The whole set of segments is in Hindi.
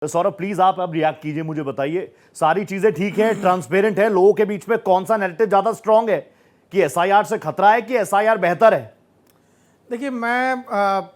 तो सौरभ प्लीज आप अब रिएक्ट कीजिए, मुझे बताइए सारी चीजें ठीक है, ट्रांसपेरेंट है, लोगों के बीच में कौन सा नैरेटिव ज्यादा स्ट्रांग है कि एसआईआर से खतरा है कि एसआईआर बेहतर है? देखिए, मैं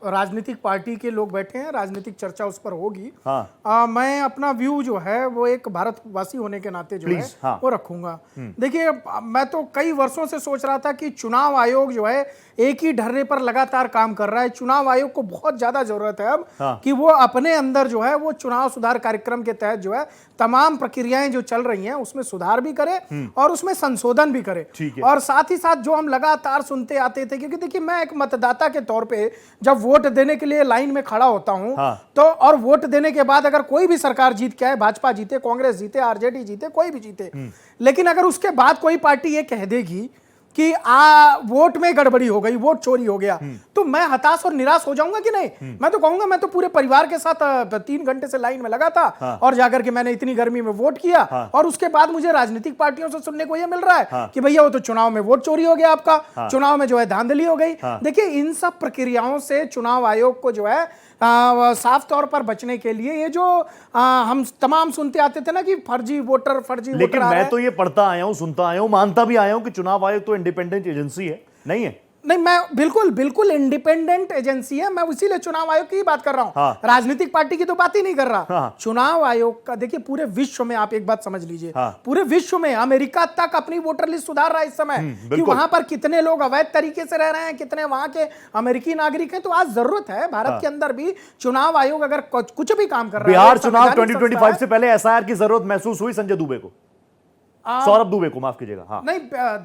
राजनीतिक पार्टी के लोग बैठे हैं, राजनीतिक चर्चा उस पर होगी। हाँ। मैं अपना व्यू जो है वो एक भारतवासी होने के नाते जो है हाँ। वो रखूंगा। देखिए, मैं तो कई वर्षों से सोच रहा था कि चुनाव आयोग जो है एक ही ढर्रे पर लगातार काम कर रहा है। चुनाव आयोग को बहुत ज्यादा जरूरत है अब कि वो अपने अंदर जो है वो चुनाव सुधार कार्यक्रम के तहत जो है तमाम प्रक्रियाएं जो चल रही हैं उसमें सुधार भी करे और उसमें संशोधन भी करे। और साथ ही साथ जो हम लगातार सुनते आते थे, क्योंकि देखिए मैं एक मतदाता के तौर पे जब वोट देने के लिए लाइन में खड़ा होता हूं तो और वोट देने के बाद अगर कोई भी सरकार जीत के आए, भाजपा जीते, कांग्रेस जीते, आरजेडी जीते, कोई भी जीते, लेकिन अगर उसके बाद कोई पार्टी ये कह देगी कि वोट में गड़बड़ी हो गई, वोट चोरी हो गया, तो मैं हताश और निराश हो जाऊंगा कि नहीं? मैं तो कहूंगा मैं तो पूरे परिवार के साथ 3 घंटे से लाइन में लगा था और जाकर के मैंने इतनी गर्मी में वोट किया और उसके बाद मुझे राजनीतिक पार्टियों से सुनने को यह मिल रहा है कि भैया वो तो चुनाव में वोट चोरी हो गया, आपका चुनाव में जो है धांधली हो गई। देखिए, इन सब प्रक्रियाओं से चुनाव आयोग को जो है साफ तौर पर बचने के लिए ये जो हम तमाम सुनते आते थे ना कि फर्जी वोटर, फर्जी वोटर, लेकिन मैं तो ये पढ़ता आया हूं, सुनता आया हूं, मानता भी आया हूं कि चुनाव आयोग तो इंडिपेंडेंट एजेंसी है, नहीं है? नहीं, मैं बिल्कुल इंडिपेंडेंट एजेंसी है। मैं इसीलिए चुनाव आयोग की ही बात कर रहा हूं, राजनीतिक पार्टी की तो बात ही नहीं कर रहा। चुनाव आयोग का देखिए पूरे विश्व में, आप एक बात समझ लीजिए, पूरे विश्व में अमेरिका तक अपनी वोटर लिस्ट सुधार रहा है इस समय कि वहां पर कितने लोग अवैध तरीके से रह रहे हैं, कितने वहां के अमेरिकी नागरिक हैं। तो आज जरूरत है भारत के अंदर भी चुनाव आयोग अगर कुछ भी काम कर रहा है। बिहार चुनाव 2025 से पहले एसआईआर की जरूरत महसूस हुई संजय दुबे को, सौरभ दुबे को, माफ कीजिएगा? हाँ। नहीं,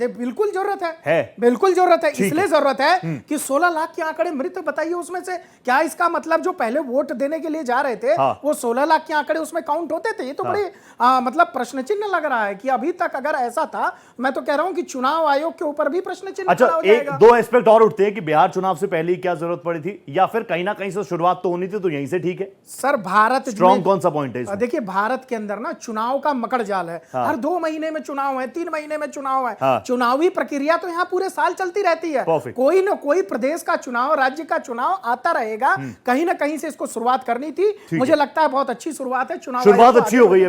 बिल्कुल जरूरत है, बिल्कुल जरूरत है। इसलिए जरूरत है कि 16 लाख के आंकड़े मृत बताइए, उसमें से क्या इसका मतलब जो पहले वोट देने के लिए जा रहे थे वो 16 लाख के आंकड़े उसमें काउंट होते थे? ये तो बड़े मतलब प्रश्न चिन्ह लग रहा है कि अभी तक अगर ऐसा था, मैं तो कह रहा हूं कि चुनाव आयोग के ऊपर भी प्रश्न चिन्ह खड़ा हो जाएगा। दो एस्पेक्ट और उठते हैं कि बिहार चुनाव से पहले क्या जरूरत पड़ी थी, या फिर कहीं ना कहीं से शुरुआत तो होनी थी, तो यहीं से ठीक है। सर, भारत स्ट्रॉन्ग कौन सा पॉइंट है? देखिए, भारत के अंदर ना चुनाव का मकड़ जाल है। हर 2 महीने में चुनाव है, 3 महीने में चुनाव है। चुनावी प्रक्रिया तो यहाँ पूरे साल चलती रहती है। कोई ना कोई प्रदेश का चुनाव, राज्य का चुनाव आता रहेगा। कहीं ना कहीं से इसको शुरुआत करनी थी। मुझे लगता है बहुत अच्छी शुरुआत है। चुनाव अच्छी हो गई है।